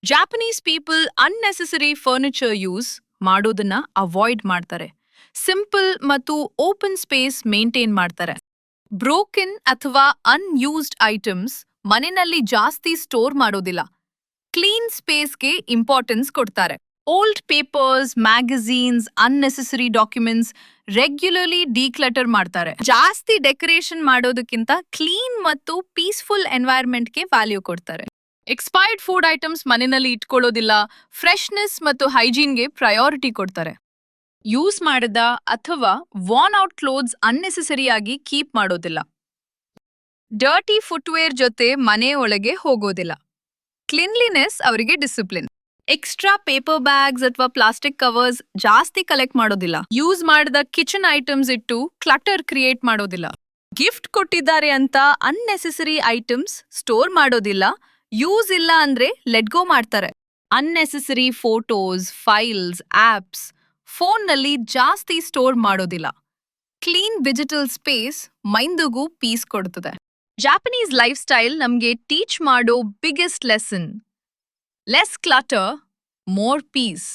Japanese people unnecessary furniture use ಮಾಡೋದನ್ನ avoid ಮಾಡ್ತಾರೆ. Simple ಮತ್ತು ಓಪನ್ ಸ್ಪೇಸ್ ಮೇಂಟೈನ್ ಮಾಡ್ತಾರೆ. ಬ್ರೋಕನ್ ಅಥವಾ ಅನ್ಯೂಸ್ಡ್ ಐಟಮ್ಸ್ ಮನೆಯಲ್ಲಿ ಜಾಸ್ತಿ ಸ್ಟೋರ್ ಮಾಡೋದಿಲ್ಲ. ಕ್ಲೀನ್ ಸ್ಪೇಸ್ಗೆ ಇಂಪಾರ್ಟೆನ್ಸ್ ಕೊಡ್ತಾರೆ. Old papers, magazines, unnecessary documents regularly declutter ಮಾಡ್ತಾರೆ. ಜಾಸ್ತಿ ಡೆಕೋರೇಷನ್ ಮಾಡೋದಕ್ಕಿಂತ ಕ್ಲೀನ್ ಮತ್ತು ಪೀಸ್ಫುಲ್ ಎನ್ವೈರ್ಮೆಂಟ್ಗೆ ವ್ಯಾಲ್ಯೂ ಕೊಡ್ತಾರೆ. ಎಕ್ಸ್ಪೈರ್ಡ್ ಫುಡ್ ಐಟಮ್ಸ್ ಮನೆಯಲ್ಲಿ ಇಟ್ಕೊಳ್ಳೋದಿಲ್ಲ. ಫ್ರೆಶ್ನೆಸ್ ಮತ್ತು ಹೈಜೀನ್ಗೆ ಪ್ರಯಾರಿಟಿ ಕೊಡ್ತಾರೆ. ಯೂಸ್ ಮಾಡದ ಅಥವಾ ವಾರ್ನ್ ಔಟ್ ಕ್ಲೋತ್ಸ್ ಅನ್ನೆಸೆಸರಿಯಾಗಿ ಕೀಪ್ ಮಾಡೋದಿಲ್ಲ. ಡರ್ಟಿ ಫುಟ್ವೇರ್ ಜೊತೆ ಮನೆ ಒಳಗೆ ಹೋಗೋದಿಲ್ಲ. ಕ್ಲೀನ್ಲಿನೆಸ್ ಅವರಿಗೆ ಡಿಸಿಪ್ಲಿನ್. ಎಕ್ಸ್ಟ್ರಾ ಪೇಪರ್ ಬ್ಯಾಗ್ಸ್ ಅಥವಾ ಪ್ಲಾಸ್ಟಿಕ್ ಕವರ್ಸ್ ಜಾಸ್ತಿ ಕಲೆಕ್ಟ್ ಮಾಡೋದಿಲ್ಲ. ಯೂಸ್ ಮಾಡಿದ ಕಿಚನ್ ಐಟಮ್ಸ್ ಇಟ್ಟು ಕ್ಲಟರ್ ಕ್ರಿಯೇಟ್ ಮಾಡೋದಿಲ್ಲ. ಗಿಫ್ಟ್ ಕೊಟ್ಟಿದ್ದಾರೆ ಅಂತ ಅನ್ನೆಸೆಸರಿ ಐಟಮ್ಸ್ ಸ್ಟೋರ್ ಮಾಡೋದಿಲ್ಲ. ಯೂಸ್ ಇಲ್ಲ ಅಂದ್ರೆ ಲೆಟ್ ಗೋ ಮಾಡ್ತಾರೆ. ಅನ್ನೆಸೆಸರಿ ಫೋಟೋಸ್, ಫೈಲ್ಸ್, ಆಪ್ಸ್ ಫೋನ್ನಲ್ಲಿ ಜಾಸ್ತಿ ಸ್ಟೋರ್ ಮಾಡೋದಿಲ್ಲ. ಕ್ಲೀನ್ ಡಿಜಿಟಲ್ ಸ್ಪೇಸ್ ಮೈಂದಿಗೂ ಪೀಸ್ ಕೊಡ್ತದೆ. ಜಾಪನೀಸ್ ಲೈಫ್ ಸ್ಟೈಲ್ ನಮಗೆ ಟೀಚ್ ಮಾಡೋ biggest lesson: less clutter, more piece.